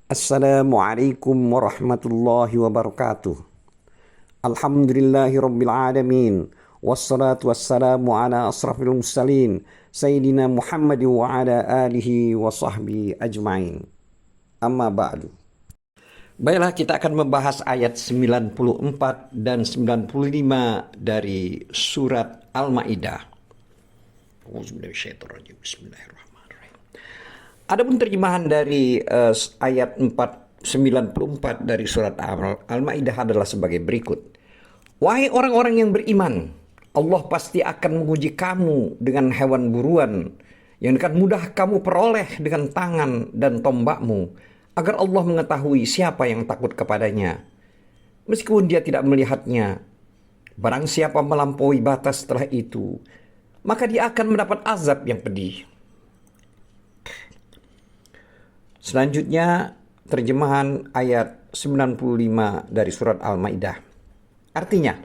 Assalamualaikum warahmatullahi wabarakatuh. Alhamdulillahi rabbil alamin. Wassalatu wassalamu ala asrafil mursalin Sayyidina Muhammad wa ala alihi wa sahbihi ajma'in. Amma ba'du. Baiklah, kita akan membahas ayat 94 dan 95 dari surat Al-Maidah. Bismillahirrahmanirrahim. Adapun terjemahan dari ayat 94 dari surat Al-Maidah adalah sebagai berikut. Wahai orang-orang yang beriman, Allah pasti akan menguji kamu dengan hewan buruan yang akan mudah kamu peroleh dengan tangan dan tombakmu, agar Allah mengetahui siapa yang takut kepadanya, meskipun dia tidak melihatnya. Barang siapa melampaui batas setelah itu, maka dia akan mendapat azab yang pedih. Selanjutnya, terjemahan ayat 95 dari surat Al-Maidah. Artinya,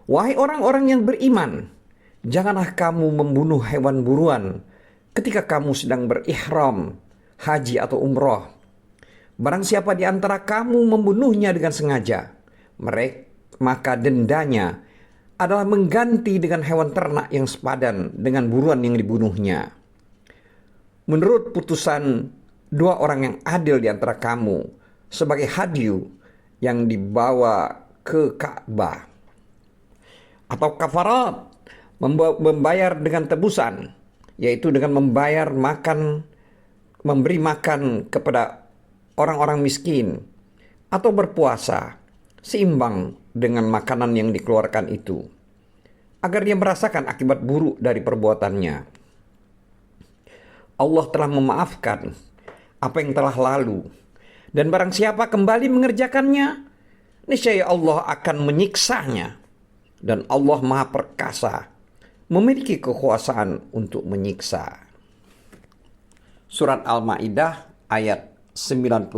wahai orang-orang yang beriman, janganlah kamu membunuh hewan buruan ketika kamu sedang berihram, haji atau umroh. Barang siapa di antara kamu membunuhnya dengan sengaja, maka dendanya adalah mengganti dengan hewan ternak yang sepadan dengan buruan yang dibunuhnya. Menurut putusan dua orang yang adil di antara kamu sebagai hadyu yang dibawa ke Ka'bah, atau kafarat, membayar dengan tebusan, yaitu dengan memberi makan kepada orang-orang miskin, atau berpuasa seimbang dengan makanan yang dikeluarkan itu, agar dia merasakan akibat buruk dari perbuatannya. Allah telah memaafkan apa yang telah lalu, dan barang siapa kembali mengerjakannya, niscaya Allah akan menyiksanya, dan Allah Maha Perkasa, memiliki kekuasaan untuk menyiksa. Surat Al-Maidah ayat 94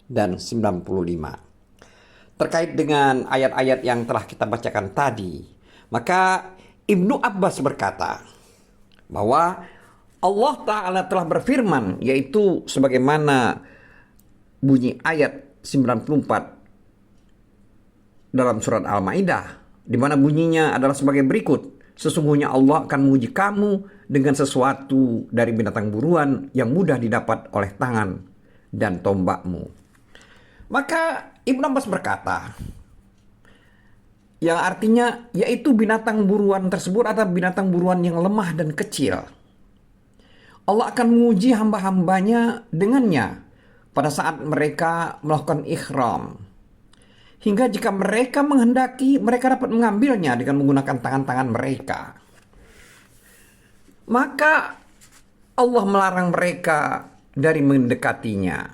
dan 95. Terkait dengan ayat-ayat yang telah kita bacakan tadi, maka Ibnu Abbas berkata bahwa Allah Ta'ala telah berfirman, yaitu sebagaimana bunyi ayat 94 dalam surat Al-Maidah, di mana bunyinya adalah sebagai berikut. Sesungguhnya Allah akan menguji kamu dengan sesuatu dari binatang buruan yang mudah didapat oleh tangan dan tombakmu. Maka Ibnu Abbas berkata, yang artinya yaitu binatang buruan tersebut adalah binatang buruan yang lemah dan kecil. Allah akan menguji hamba-hambanya dengannya pada saat mereka melakukan ihram, hingga jika mereka menghendaki, mereka dapat mengambilnya dengan menggunakan tangan-tangan mereka. Maka Allah melarang mereka dari mendekatinya.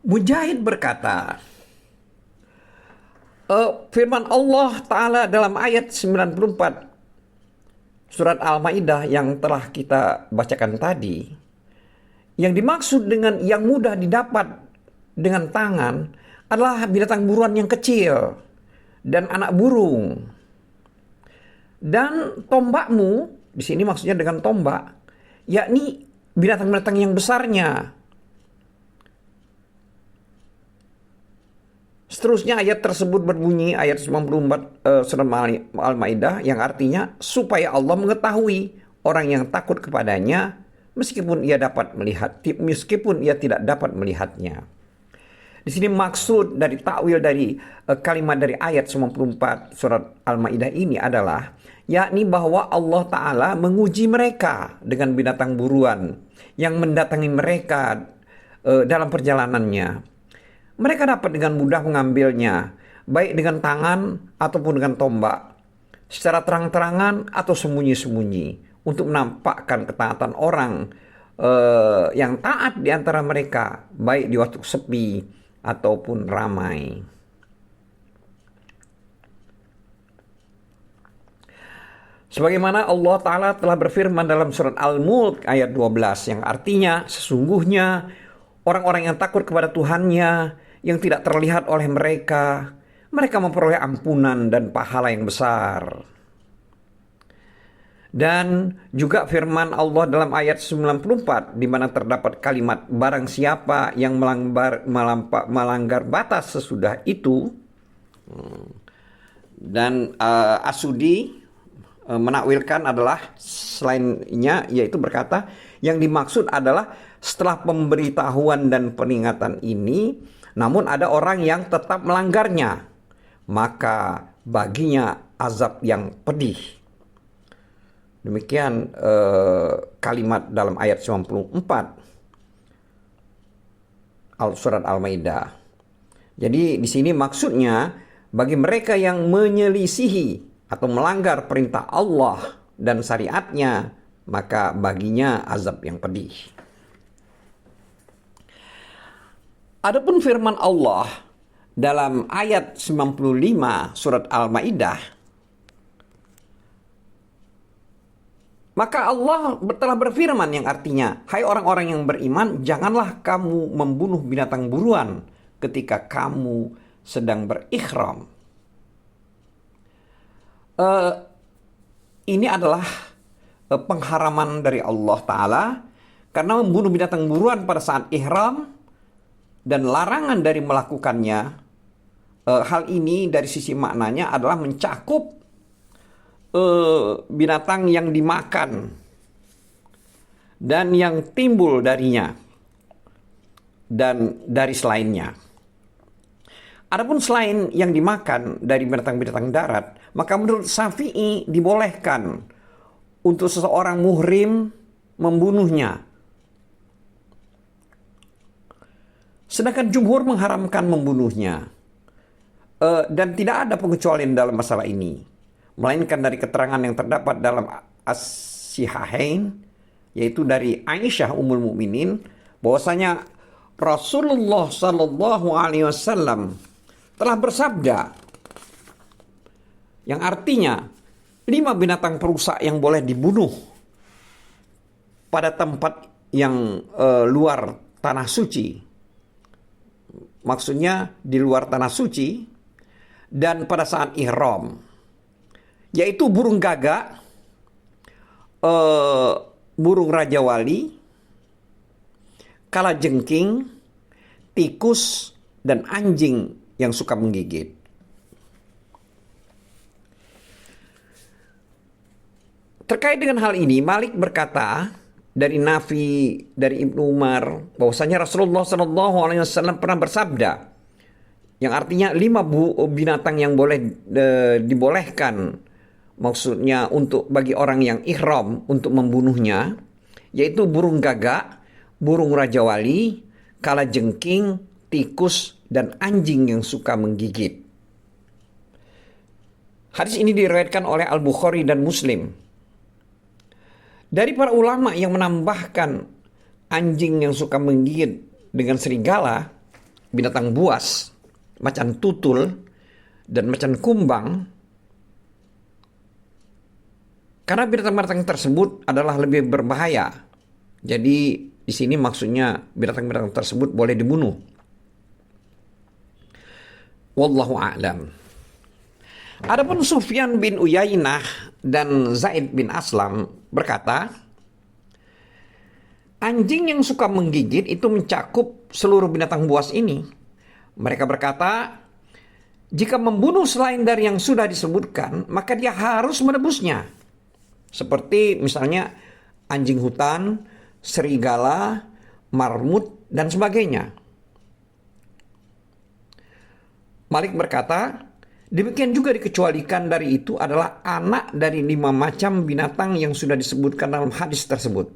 Mujahid berkata, firman Allah Ta'ala dalam ayat 94 surat Al-Maidah yang telah kita bacakan tadi, yang dimaksud dengan yang mudah didapat dengan tangan adalah binatang buruan yang kecil dan anak burung. Dan tombakmu, di sini maksudnya dengan tombak, yakni binatang-binatang yang besarnya. Seterusnya ayat tersebut berbunyi, ayat 94 surat Al-Maidah, yang artinya supaya Allah mengetahui orang yang takut kepadanya meskipun ia tidak dapat melihatnya. Di sini maksud dari takwil dari kalimat dari ayat 94 surat Al-Maidah ini adalah yakni bahwa Allah Ta'ala menguji mereka dengan binatang buruan yang mendatangi mereka dalam perjalanannya. Mereka dapat dengan mudah mengambilnya, baik dengan tangan ataupun dengan tombak, secara terang-terangan atau sembunyi-sembunyi, untuk menampakkan ketaatan orang yang taat di antara mereka, baik di waktu sepi ataupun ramai. Sebagaimana Allah Ta'ala telah berfirman dalam surat Al-Mulk ayat 12, yang artinya sesungguhnya orang-orang yang takut kepada Tuhannya yang tidak terlihat oleh mereka memperoleh ampunan dan pahala yang besar. Dan juga firman Allah dalam ayat 94 di mana terdapat kalimat barang siapa yang melanggar batas sesudah itu. Dan As-Sudi menakwilkan adalah selainnya, yaitu berkata yang dimaksud adalah setelah pemberitahuan dan peringatan ini namun ada orang yang tetap melanggarnya, maka baginya azab yang pedih. Demikian kalimat dalam ayat 94 surat Al-Maidah. Jadi di sini maksudnya bagi mereka yang menyelisihi atau melanggar perintah Allah dan syariatnya, maka baginya azab yang pedih. Adapun firman Allah dalam ayat 95 surat Al-Maidah, maka Allah telah berfirman yang artinya, hai orang-orang yang beriman, janganlah kamu membunuh binatang buruan ketika kamu sedang berikhram. Ini adalah pengharaman dari Allah Ta'ala, karena membunuh binatang buruan pada saat ihram dan larangan dari melakukannya. Hal ini dari sisi maknanya adalah mencakup binatang yang dimakan dan yang timbul darinya dan dari selainnya. Adapun selain yang dimakan dari binatang-binatang darat, maka menurut Syafi'i dibolehkan untuk seseorang muhrim membunuhnya. Sedangkan jumhur mengharamkan membunuhnya. Dan tidak ada pengecualian dalam masalah ini, melainkan dari keterangan yang terdapat dalam As-Sihahain, yaitu dari Aisyah Ummul Mukminin, bahwasanya Rasulullah Sallallahu Alaihi Wasallam telah bersabda, yang artinya 5 binatang perusak yang boleh dibunuh pada tempat yang luar tanah suci, maksudnya di luar tanah suci, dan pada saat ihram, yaitu burung gagak, burung rajawali, kalajengking, tikus, dan anjing yang suka menggigit. Terkait dengan hal ini, Malik berkata dari Nafi, dari Ibnu Umar, bahwasanya Rasulullah SAW pernah bersabda, yang artinya 5 binatang yang boleh dibolehkan, maksudnya untuk bagi orang yang ihram untuk membunuhnya, yaitu burung gagak, burung rajawali, kalajengking, tikus, dan anjing yang suka menggigit. Hadis ini diriwayatkan oleh Al-Bukhari dan Muslim. Dari para ulama yang menambahkan anjing yang suka menggigit dengan serigala, binatang buas, macan tutul, dan macan kumbang, karena binatang-binatang tersebut adalah lebih berbahaya. Jadi di sini maksudnya binatang-binatang tersebut boleh dibunuh. Wallahu a'lam. Adapun Sufyan bin Uyainah dan Zaid bin Aslam berkata, anjing yang suka menggigit itu mencakup seluruh binatang buas ini. Mereka berkata, jika membunuh selain dari yang sudah disebutkan, maka dia harus menebusnya. Seperti misalnya anjing hutan, serigala, marmut, dan sebagainya. Malik berkata, demikian juga dikecualikan dari itu adalah anak dari 5 macam binatang yang sudah disebutkan dalam hadis tersebut,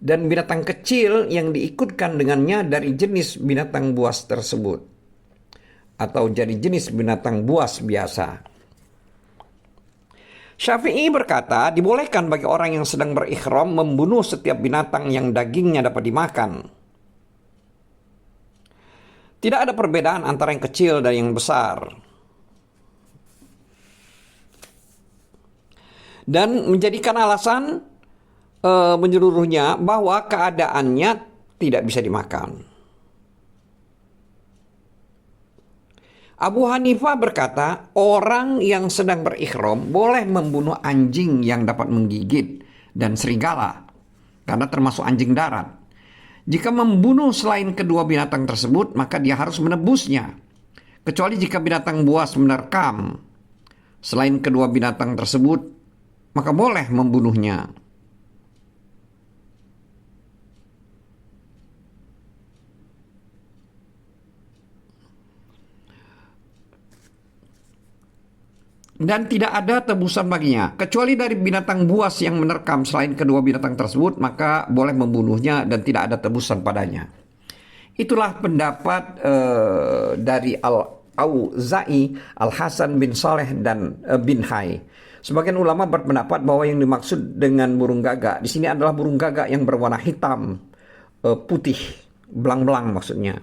dan binatang kecil yang diikutkan dengannya dari jenis binatang buas tersebut, atau jadi jenis binatang buas biasa. Syafi'i berkata, dibolehkan bagi orang yang sedang berikhram membunuh setiap binatang yang dagingnya dapat dimakan. Tidak ada perbedaan antara yang kecil dan yang besar. Dan menjadikan alasan menyeluruhnya bahwa keadaannya tidak bisa dimakan. Abu Hanifah berkata, orang yang sedang berikhram boleh membunuh anjing yang dapat menggigit dan serigala, karena termasuk anjing darat. Jika membunuh selain kedua binatang tersebut, maka dia harus menebusnya, kecuali jika binatang buas menerkam selain kedua binatang tersebut, maka boleh membunuhnya. Dan tidak ada tebusan baginya, kecuali dari binatang buas yang menerkam selain kedua binatang tersebut, maka boleh membunuhnya dan tidak ada tebusan padanya. Itulah pendapat dari Al-Auza'i, Al-Hasan bin Saleh, dan bin Hai. Sebagian ulama berpendapat bahwa yang dimaksud dengan burung gagak di sini adalah burung gagak yang berwarna hitam, putih, belang-belang maksudnya,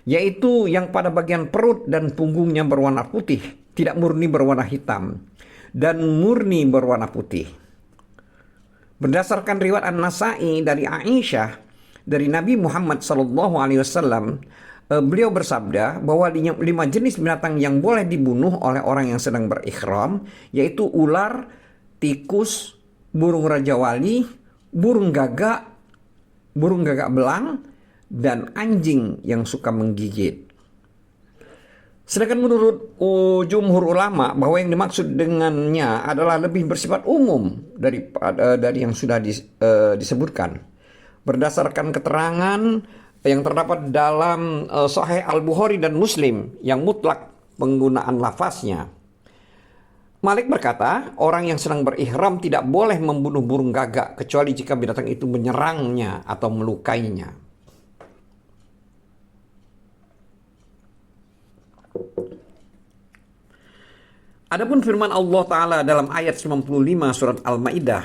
yaitu yang pada bagian perut dan punggungnya berwarna putih, tidak murni berwarna hitam, dan murni berwarna putih. Berdasarkan riwayat An-Nasa'i dari Aisyah, dari Nabi Muhammad SAW, beliau bersabda bahwa 5 jenis binatang yang boleh dibunuh oleh orang yang sedang berikhram, yaitu ular, tikus, burung raja wali, burung gagak belang, dan anjing yang suka menggigit. Sedangkan menurut jumhur ulama bahwa yang dimaksud dengannya adalah lebih bersifat umum dari yang sudah disebutkan. Berdasarkan keterangan yang terdapat dalam Sahih Al-Bukhari dan Muslim yang mutlak penggunaan lafaznya. Malik berkata, orang yang sedang berihram tidak boleh membunuh burung gagak kecuali jika binatang itu menyerangnya atau melukainya. Adapun firman Allah Ta'ala dalam ayat 95 surat Al-Ma'idah,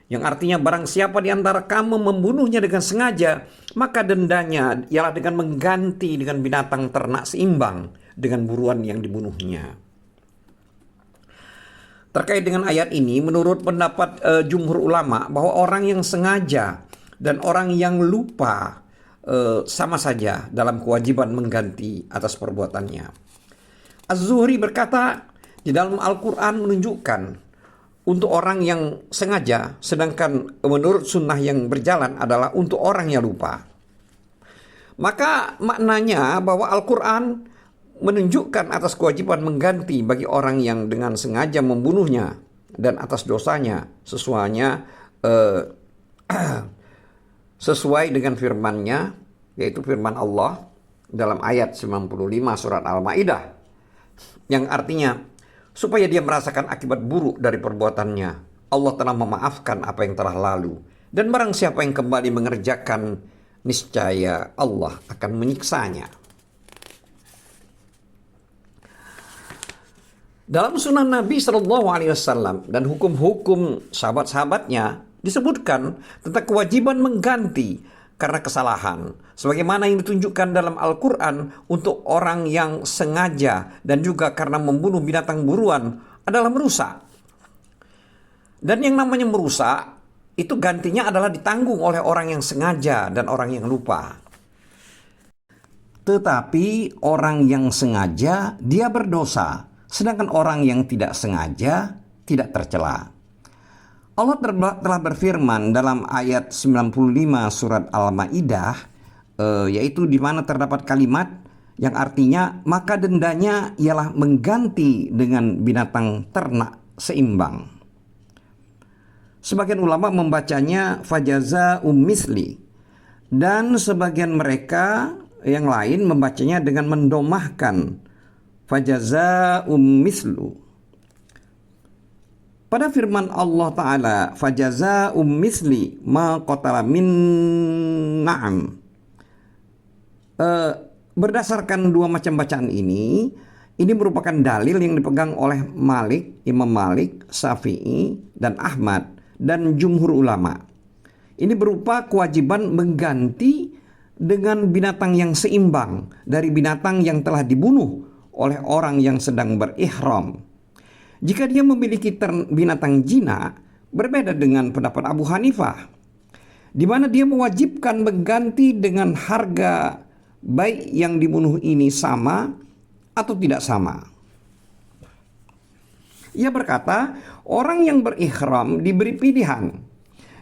yang artinya barang siapa di antara kamu membunuhnya dengan sengaja, maka dendanya ialah dengan mengganti dengan binatang ternak seimbang dengan buruan yang dibunuhnya. Terkait dengan ayat ini, menurut pendapat jumhur ulama bahwa orang yang sengaja dan orang yang lupa sama saja dalam kewajiban mengganti atas perbuatannya. Az-Zuhri berkata, di dalam Al-Quran menunjukkan untuk orang yang sengaja, sedangkan menurut sunnah yang berjalan adalah untuk orang yang lupa. Maka maknanya bahwa Al-Quran menunjukkan atas kewajiban mengganti bagi orang yang dengan sengaja membunuhnya dan atas dosanya sesuai dengan firman-Nya, yaitu firman Allah dalam ayat 95 surat Al-Maidah, yang artinya supaya dia merasakan akibat buruk dari perbuatannya. Allah telah memaafkan apa yang telah lalu, dan barang siapa yang kembali mengerjakan, niscaya Allah akan menyiksanya. Dalam sunnah Nabi SAW dan hukum-hukum sahabat-sahabatnya disebutkan tentang kewajiban mengganti karena kesalahan, sebagaimana yang ditunjukkan dalam Al-Quran untuk orang yang sengaja dan juga karena membunuh binatang buruan adalah merusak. Dan yang namanya merusak itu gantinya adalah ditanggung oleh orang yang sengaja dan orang yang lupa. Tetapi orang yang sengaja dia berdosa, sedangkan orang yang tidak sengaja tidak tercela. Allah telah berfirman dalam ayat 95 surat Al-Maidah, yaitu di mana terdapat kalimat yang artinya maka dendanya ialah mengganti dengan binatang ternak seimbang. Sebagian ulama membacanya fajaza misli, dan sebagian mereka yang lain membacanya dengan mendomahkan fajaza mislu. Pada firman Allah Ta'ala, fajaza misli ma qatala min na'am. Berdasarkan dua macam bacaan ini merupakan dalil yang dipegang oleh Imam Malik, Syafi'i, dan Ahmad, dan jumhur ulama. Ini berupa kewajiban mengganti dengan binatang yang seimbang dari binatang yang telah dibunuh oleh orang yang sedang berihram. Jika dia memiliki binatang jinak, berbeda dengan pendapat Abu Hanifah, di mana dia mewajibkan mengganti dengan harga baik yang dibunuh ini sama atau tidak sama? Ia berkata, orang yang berihram diberi pilihan.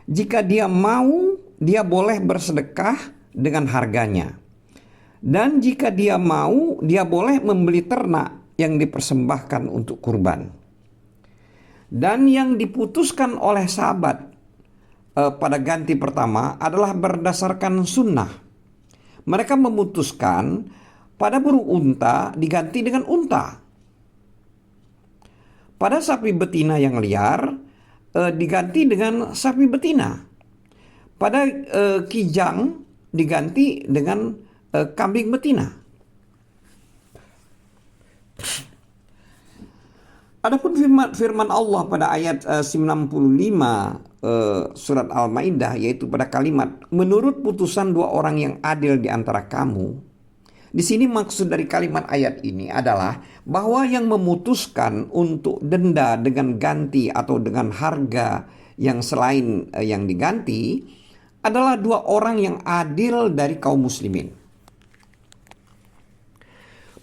Jika dia mau, dia boleh bersedekah dengan harganya. Dan jika dia mau, dia boleh membeli ternak yang dipersembahkan untuk kurban. Dan yang diputuskan oleh sahabat pada ganti pertama adalah berdasarkan sunnah. Mereka memutuskan pada burung unta diganti dengan unta. Pada sapi betina yang liar diganti dengan sapi betina. Pada kijang diganti dengan kambing betina. Adapun firman Allah pada ayat 95 surat Al-Maidah, yaitu pada kalimat menurut putusan dua orang yang adil di antara kamu. Di sini maksud dari kalimat ayat ini adalah bahwa yang memutuskan untuk denda dengan ganti atau dengan harga yang selain yang diganti adalah dua orang yang adil dari kaum muslimin.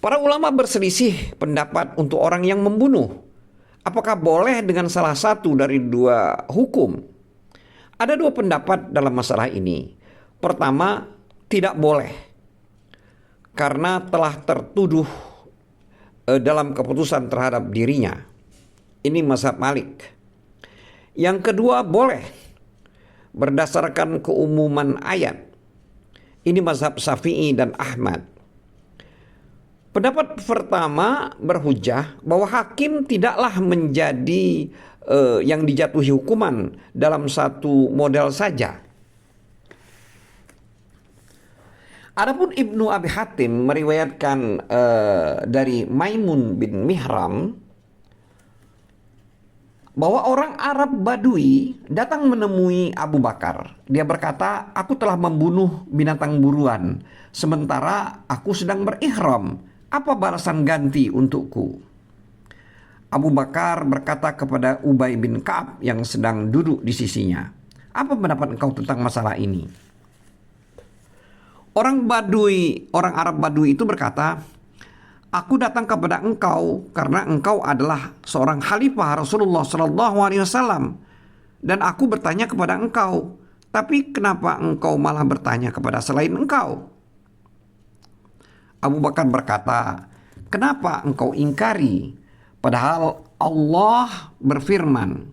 Para ulama berselisih pendapat untuk orang yang membunuh. Apakah boleh dengan salah satu dari dua hukum? Ada dua pendapat dalam masalah ini. Pertama, tidak boleh, karena telah tertuduh dalam keputusan terhadap dirinya. Ini mazhab Malik. Yang kedua, boleh berdasarkan keumuman ayat. Ini mazhab Syafi'i dan Ahmad. Pendapat pertama berhujjah bahwa hakim tidaklah menjadi yang dijatuhi hukuman dalam satu model saja. Adapun Ibnu Abi Hatim meriwayatkan dari Maimun bin Mihram bahwa orang Arab Badui datang menemui Abu Bakar. Dia berkata, aku telah membunuh binatang buruan, sementara aku sedang berihram. Apa balasan ganti untukku? Abu Bakar berkata kepada Ubay bin Ka'ab yang sedang duduk di sisinya, apa pendapat engkau tentang masalah ini? Orang Arab Badui itu berkata, aku datang kepada engkau karena engkau adalah seorang khalifah Rasulullah SAW, dan aku bertanya kepada engkau, tapi kenapa engkau malah bertanya kepada selain engkau? Abu Bakar berkata, kenapa engkau ingkari? Padahal Allah berfirman,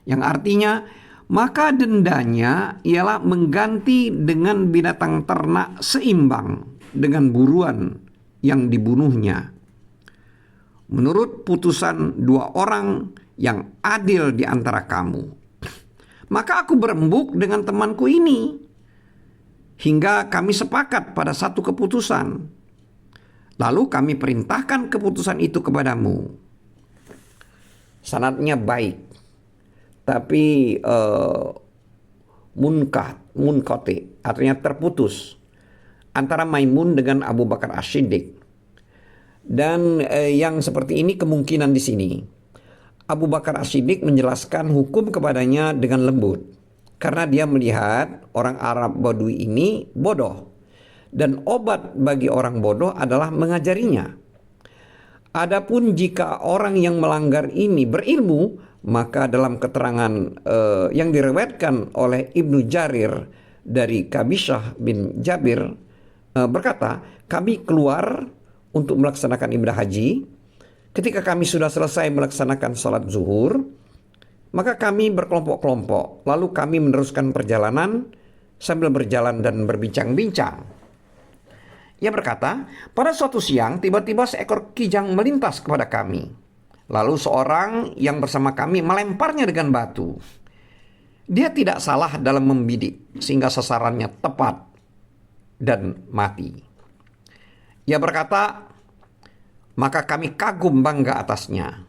yang artinya, maka dendanya ialah mengganti dengan binatang ternak seimbang dengan buruan yang dibunuhnya. Menurut putusan dua orang yang adil di antara kamu. Maka aku berembuk dengan temanku ini hingga kami sepakat pada satu keputusan. Lalu kami perintahkan keputusan itu kepadamu. Sanadnya baik, tapi munqati, artinya terputus antara Maimun dengan Abu Bakar As-Siddiq. Dan yang seperti ini kemungkinan di sini. Abu Bakar As-Siddiq menjelaskan hukum kepadanya dengan lembut, karena dia melihat orang Arab Badui ini bodoh. Dan obat bagi orang bodoh adalah mengajarinya. Adapun jika orang yang melanggar ini berilmu, maka dalam keterangan yang diriwayatkan oleh Ibnu Jarir dari Kabishah bin Jabir berkata, kami keluar untuk melaksanakan ibadah haji. Ketika kami sudah selesai melaksanakan sholat zuhur, maka kami berkelompok-kelompok. Lalu kami meneruskan perjalanan sambil berjalan dan berbincang-bincang. Ia berkata, pada suatu siang tiba-tiba seekor kijang melintas kepada kami. Lalu seorang yang bersama kami melemparnya dengan batu. Dia tidak salah dalam membidik sehingga sasarannya tepat dan mati. Ia berkata, maka kami kagum bangga atasnya.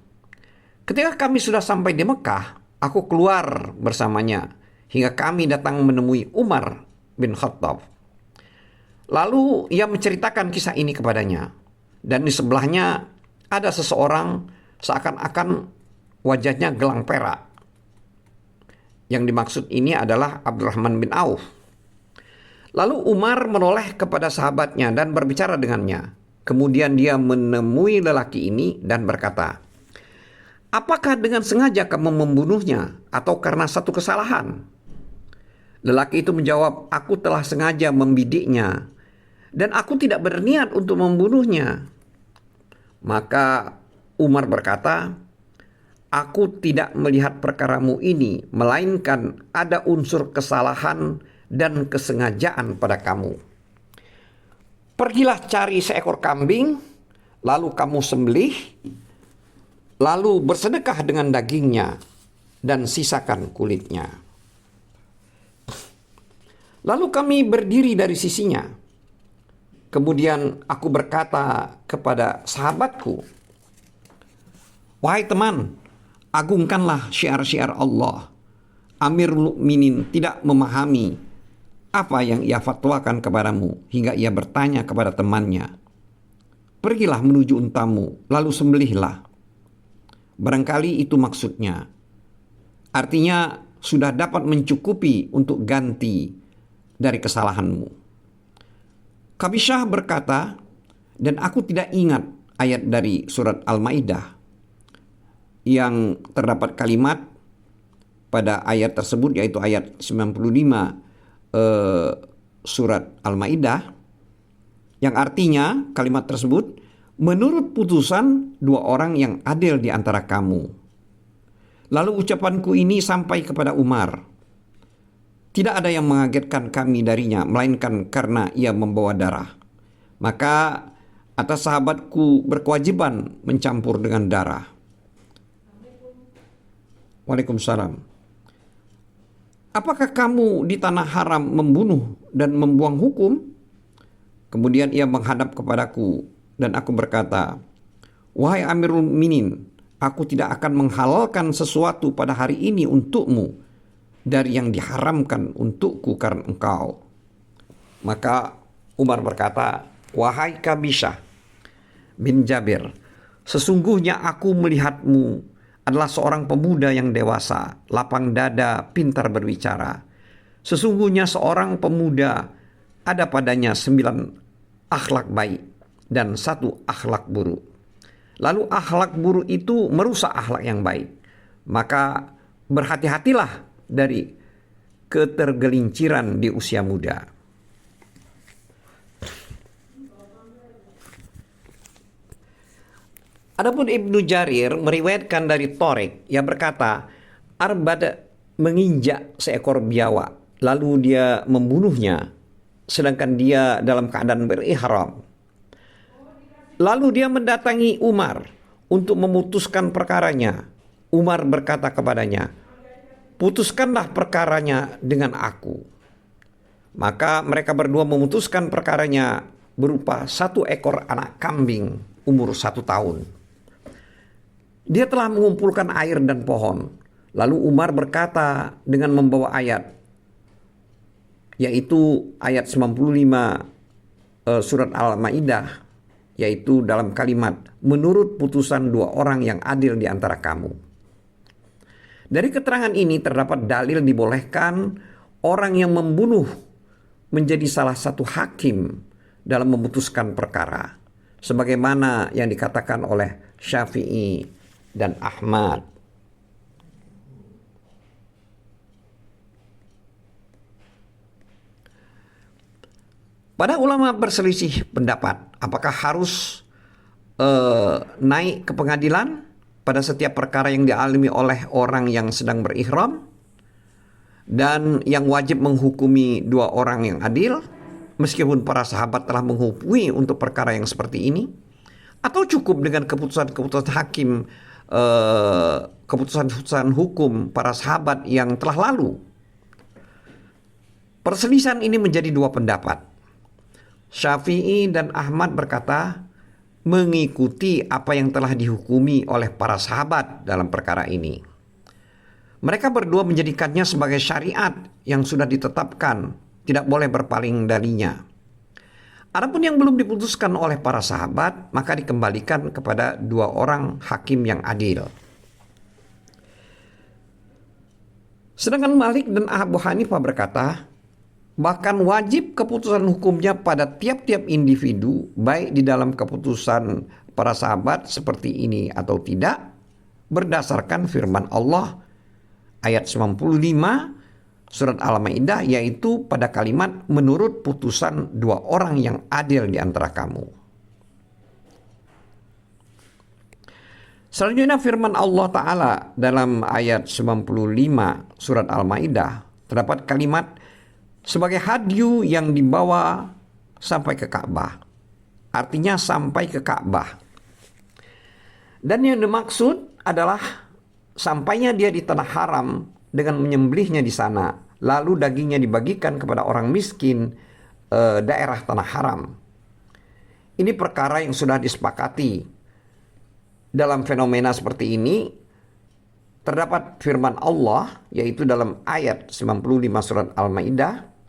Ketika kami sudah sampai di Mekah, aku keluar bersamanya hingga kami datang menemui Umar bin Khattab. Lalu ia menceritakan kisah ini kepadanya. Dan di sebelahnya ada seseorang seakan-akan wajahnya gelang perak. Yang dimaksud ini adalah Abdurrahman bin Auf. Lalu Umar menoleh kepada sahabatnya dan berbicara dengannya. Kemudian dia menemui lelaki ini dan berkata, "Apakah dengan sengaja kamu membunuhnya atau karena satu kesalahan?" Lelaki itu menjawab, "Aku telah sengaja membidiknya dan aku tidak berniat untuk membunuhnya." Maka Umar berkata, "Aku tidak melihat perkaramu ini, melainkan ada unsur kesalahan dan kesengajaan pada kamu. Pergilah cari seekor kambing, lalu kamu sembelih, lalu bersedekah dengan dagingnya dan sisakan kulitnya." Lalu kami berdiri dari sisinya. Kemudian aku berkata kepada sahabatku, "Wahai teman, agungkanlah syiar-syiar Allah." Amirul Mukminin tidak memahami apa yang ia fatwakan kepadamu hingga ia bertanya kepada temannya, "Pergilah menuju untamu, lalu sembelihlah." Barangkali itu maksudnya. Artinya sudah dapat mencukupi untuk ganti dari kesalahanmu. Kabisyah berkata, dan aku tidak ingat ayat dari surat Al-Maidah yang terdapat kalimat pada ayat tersebut, yaitu ayat 95 surat Al-Maidah, yang artinya kalimat tersebut, "Menurut putusan dua orang yang adil di antara kamu." Lalu ucapanku ini sampai kepada Umar. Tidak ada yang mengagetkan kami darinya, melainkan karena ia membawa darah. Maka atas sahabatku berkewajiban mencampur dengan darah. Waalaikumsalam. "Apakah kamu di tanah haram membunuh dan membuang hukum?" Kemudian ia menghadap kepadaku dan aku berkata, "Wahai Amirul Mukminin, aku tidak akan menghalalkan sesuatu pada hari ini untukmu dari yang diharamkan untukku karena engkau." Maka Umar berkata, "Wahai Kabisyah bin Jabir, sesungguhnya aku melihatmu adalah seorang pemuda yang dewasa, lapang dada, pintar berbicara. Sesungguhnya seorang pemuda ada padanya 9 akhlak baik dan 1 akhlak buruk. Lalu akhlak buruk itu merusak akhlak yang baik. Maka berhati-hatilah dari ketergelinciran di usia muda." Adapun Ibnu Jarir meriwayatkan dari Thoriq yang berkata, Arbad menginjak seekor biawak, lalu dia membunuhnya sedangkan dia dalam keadaan berihram. Lalu dia mendatangi Umar untuk memutuskan perkaranya. Umar berkata kepadanya, "Putuskanlah perkaranya dengan aku." Maka mereka berdua memutuskan perkaranya berupa 1 ekor anak kambing umur 1 tahun. Dia telah mengumpulkan air dan pohon. Lalu Umar berkata dengan membawa ayat, yaitu ayat 95 surat Al-Maidah, yaitu dalam kalimat, "Menurut putusan 2 orang yang adil di antara kamu." Dari keterangan ini terdapat dalil dibolehkan orang yang membunuh menjadi salah satu hakim dalam memutuskan perkara, sebagaimana yang dikatakan oleh Syafi'i dan Ahmad. Para ulama berselisih pendapat apakah harus naik ke pengadilan pada setiap perkara yang dialami oleh orang yang sedang berihram dan yang wajib menghukumi 2 orang yang adil, meskipun para sahabat telah menghukumi untuk perkara yang seperti ini, atau cukup dengan keputusan-keputusan hakim, keputusan-keputusan hukum para sahabat yang telah lalu. Perselisihan ini menjadi 2 pendapat. Syafi'i dan Ahmad berkata mengikuti apa yang telah dihukumi oleh para sahabat dalam perkara ini. Mereka berdua menjadikannya sebagai syariat yang sudah ditetapkan, tidak boleh berpaling darinya. Adapun yang belum diputuskan oleh para sahabat, maka dikembalikan kepada 2 orang hakim yang adil. Sedangkan Malik dan Abu Hanifah berkata, Bahkan wajib keputusan hukumnya pada tiap-tiap individu, baik di dalam keputusan para sahabat seperti ini atau tidak, berdasarkan firman Allah ayat 95 surat Al-Maidah, yaitu pada kalimat menurut putusan dua orang yang adil di antara kamu. Selanjutnya firman Allah Ta'ala dalam ayat 95 surat Al-Maidah terdapat kalimat sebagai hadyu yang dibawa sampai ke Ka'bah. Artinya sampai ke Ka'bah. Dan yang dimaksud adalah sampainya dia di tanah haram dengan menyembelihnya di sana, lalu dagingnya dibagikan kepada orang miskin daerah tanah haram. Ini perkara yang sudah disepakati. Dalam fenomena seperti ini terdapat firman Allah, yaitu dalam ayat 95 surat Al-Maidah,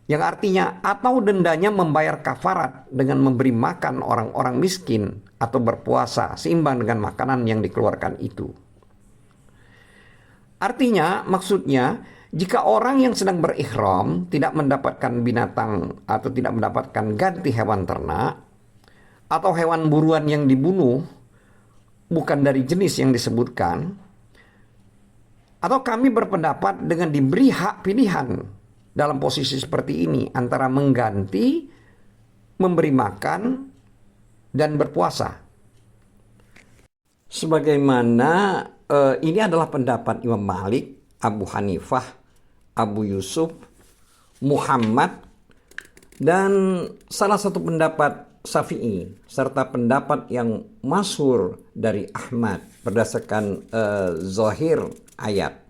yang artinya atau dendanya membayar kafarat dengan memberi makan orang-orang miskin atau berpuasa seimbang dengan makanan yang dikeluarkan itu. Artinya, maksudnya, jika orang yang sedang berikhram tidak mendapatkan binatang atau tidak mendapatkan ganti hewan ternak atau hewan buruan yang dibunuh bukan dari jenis yang disebutkan, atau kami berpendapat dengan diberi hak pilihan dalam posisi seperti ini antara mengganti, memberi makan, dan berpuasa. Sebagaimana ini adalah pendapat Imam Malik, Abu Hanifah, Abu Yusuf, Muhammad, dan salah satu pendapat Syafi'i, serta pendapat yang masyhur dari Ahmad berdasarkan zahir ayat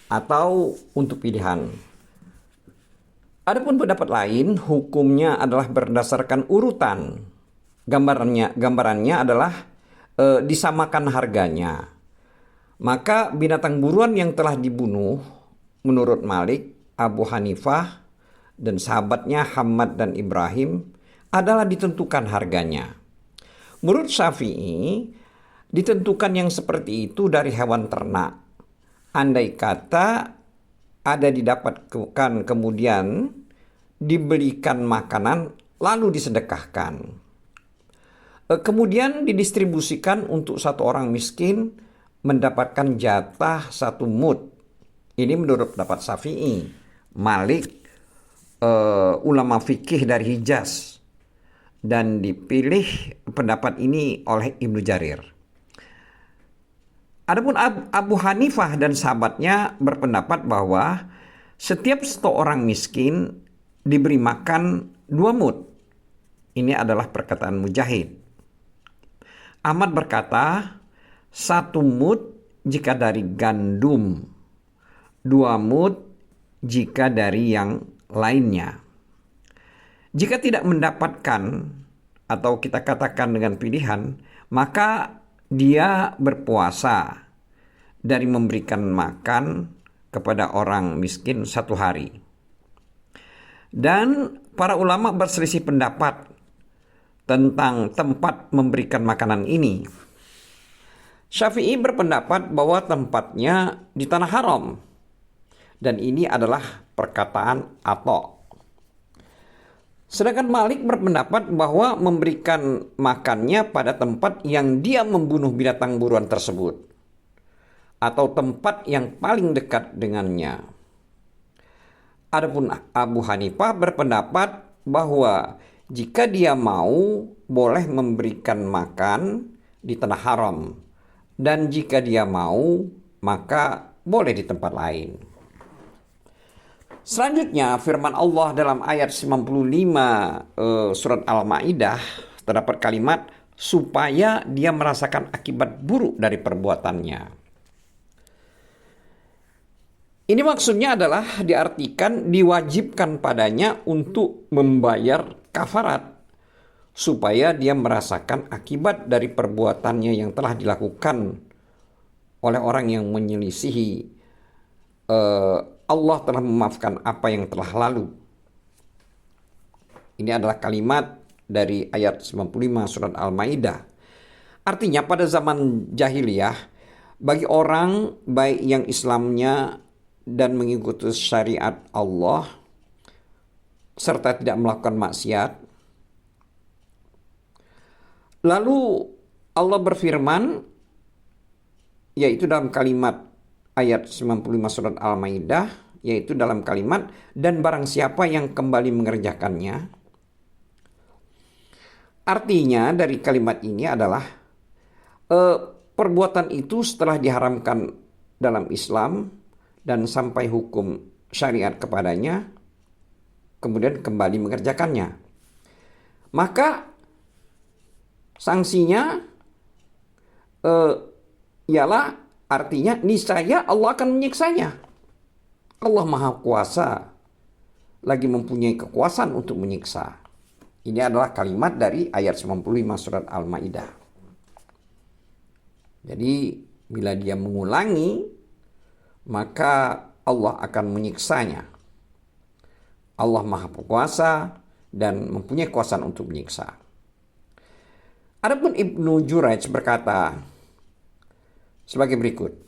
atau untuk pilihan. Adapun pendapat lain, hukumnya adalah berdasarkan urutan. Gambarannya adalah disamakan harganya. Maka binatang buruan yang telah dibunuh menurut Malik, Abu Hanifah, dan sahabatnya Hamad dan Ibrahim adalah ditentukan harganya. Menurut Syafi'i, ditentukan yang seperti itu dari hewan ternak. Andai kata ada didapatkan kemudian dibelikan makanan lalu disedekahkan. Kemudian didistribusikan untuk satu orang miskin mendapatkan jatah 1 mud. Ini menurut pendapat Syafi'i. Malik, ulama fikih dari Hijaz, dan dipilih pendapat ini oleh Ibnu Jarir. Adapun Abu Hanifah dan sahabatnya berpendapat bahwa setiap seorang miskin diberi makan 2 mud. Ini adalah perkataan Mujahid. Ahmad berkata 1 mud jika dari gandum, 2 mud jika dari yang lainnya. Jika tidak mendapatkan atau kita katakan dengan pilihan, maka dia berpuasa dari memberikan makan kepada orang miskin 1 hari. Dan para ulama berselisih pendapat tentang tempat memberikan makanan ini. Syafi'i berpendapat bahwa tempatnya di tanah haram. Dan ini adalah perkataan Atha. Sedangkan Malik berpendapat bahwa memberikan makannya pada tempat yang dia membunuh binatang buruan tersebut, atau tempat yang paling dekat dengannya. Adapun Abu Hanifah berpendapat bahwa jika dia mau, boleh memberikan makan di tanah haram, dan jika dia mau, maka boleh di tempat lain. Selanjutnya firman Allah dalam ayat 95 surat Al-Maidah terdapat kalimat supaya dia merasakan akibat buruk dari perbuatannya. Ini maksudnya adalah diartikan diwajibkan padanya untuk membayar kafarat supaya dia merasakan akibat dari perbuatannya yang telah dilakukan oleh orang yang menyelisihi Allah telah memaafkan apa yang telah lalu. Ini adalah kalimat dari ayat 95 surat Al-Maidah. Artinya pada zaman jahiliyah, bagi orang baik yang Islamnya dan mengikuti syariat Allah serta tidak melakukan maksiat. Lalu Allah berfirman, yaitu dalam kalimat ayat 95 surat Al-Maidah, yaitu dalam kalimat, dan barang siapa yang kembali mengerjakannya. Artinya dari kalimat ini adalah perbuatan itu setelah diharamkan dalam Islam dan sampai hukum syariat kepadanya, kemudian kembali mengerjakannya, maka sanksinya ialah, artinya niscaya Allah akan menyiksanya. Allah Maha Kuasa, lagi mempunyai kekuasaan untuk menyiksa. Ini adalah kalimat dari ayat 95 surat Al-Maidah. Jadi bila dia mengulangi, maka Allah akan menyiksanya. Allah Maha Kuasa dan mempunyai kekuasaan untuk menyiksa. Adapun Ibnu Jurayj berkata sebagai berikut.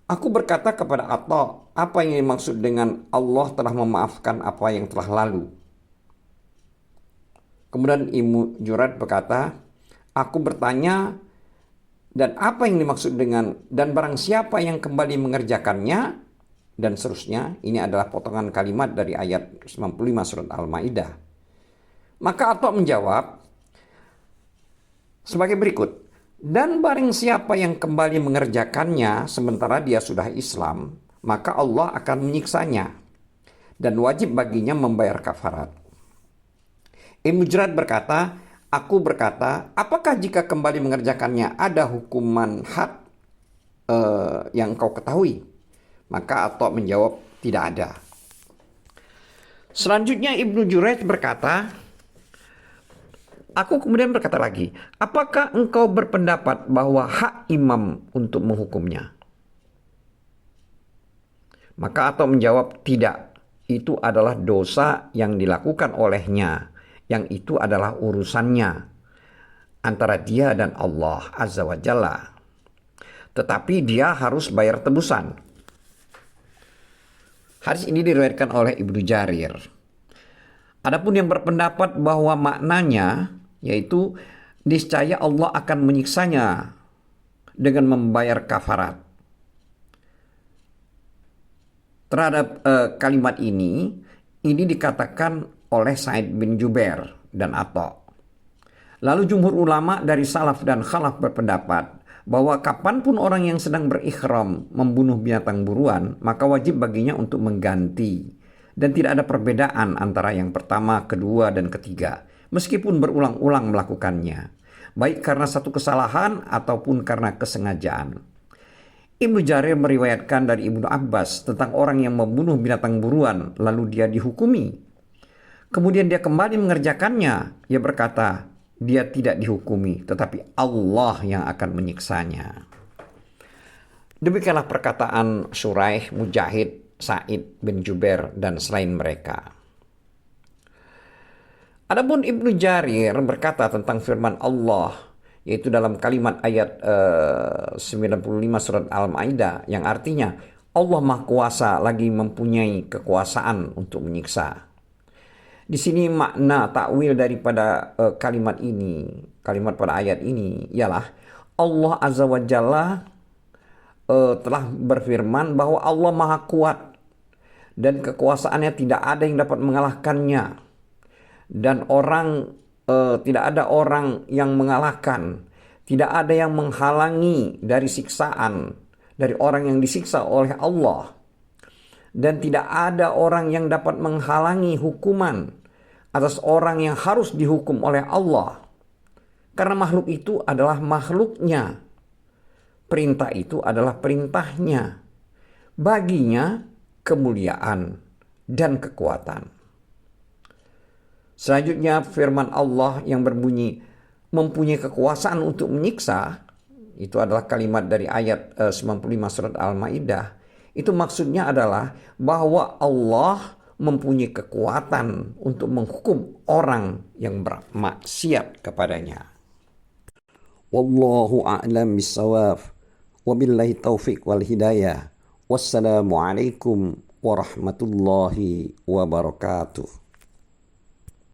Aku berkata kepada Atha, apa yang dimaksud dengan Allah telah memaafkan apa yang telah lalu? Kemudian Ibnu Jurayj berkata, aku bertanya, dan apa yang dimaksud dengan dan barang siapa yang kembali mengerjakannya, dan seterusnya. Ini adalah potongan kalimat dari ayat 95 surat Al-Maidah. Maka Atha menjawab sebagai berikut. Dan barang siapa yang kembali mengerjakannya sementara dia sudah Islam, maka Allah akan menyiksanya dan wajib baginya membayar kafarat. Ibnu Jurayj berkata, aku berkata, apakah jika kembali mengerjakannya ada hukuman had yang kau ketahui? Maka Atha menjawab, tidak ada. Selanjutnya Ibnu Jurayj berkata, aku kemudian berkata lagi, apakah engkau berpendapat bahwa hak imam untuk menghukumnya? Maka Atha menjawab, tidak. Itu adalah dosa yang dilakukan olehnya, yang itu adalah urusannya antara dia dan Allah Azza wa Jalla. Tetapi dia harus bayar tebusan. Hadis ini diriwayatkan oleh Ibnu Jarir. Adapun yang berpendapat bahwa maknanya yaitu niscaya Allah akan menyiksanya dengan membayar kafarat. Terhadap kalimat ini dikatakan oleh Sa'id bin Jubair dan Atha. Lalu jumhur ulama dari salaf dan khalaf berpendapat bahwa kapanpun orang yang sedang berikhram membunuh binatang buruan, maka wajib baginya untuk mengganti. Dan tidak ada perbedaan antara yang pertama, kedua, dan ketiga, meskipun berulang-ulang melakukannya, baik karena satu kesalahan ataupun karena kesengajaan. Ibnu Jarir meriwayatkan dari Ibnu Abbas tentang orang yang membunuh binatang buruan lalu dia dihukumi. Kemudian dia kembali mengerjakannya. Ia berkata, dia tidak dihukumi, tetapi Allah yang akan menyiksanya. Demikianlah perkataan Shuraih, Mujahid, Sa'id bin Jubair, dan selain mereka. Adapun Ibnu Jarir berkata tentang firman Allah, yaitu dalam kalimat ayat 95 surat Al-Maidah, yang artinya Allah Maha Kuasa lagi mempunyai kekuasaan untuk menyiksa. Di sini makna takwil daripada kalimat pada ayat ini ialah Allah Azza wa Jalla telah berfirman bahwa Allah Maha Kuat dan kekuasaannya tidak ada yang dapat mengalahkannya, dan tidak ada orang yang mengalahkan, tidak ada yang menghalangi dari siksaan dari orang yang disiksa oleh Allah, dan tidak ada orang yang dapat menghalangi hukuman atas orang yang harus dihukum oleh Allah, karena makhluk itu adalah makhluknya, perintah itu adalah perintahnya, baginya kemuliaan dan kekuatan. Selanjutnya firman Allah yang berbunyi mempunyai kekuasaan untuk menyiksa, itu adalah kalimat dari ayat 95 surat Al-Maidah. Itu maksudnya adalah bahwa Allah mempunyai kekuatan untuk menghukum orang yang bermaksiat kepadanya. Wallahu a'lam bissawab. Wabillahi taufiq wal hidayah. Wassalamualaikum warahmatullahi wabarakatuh.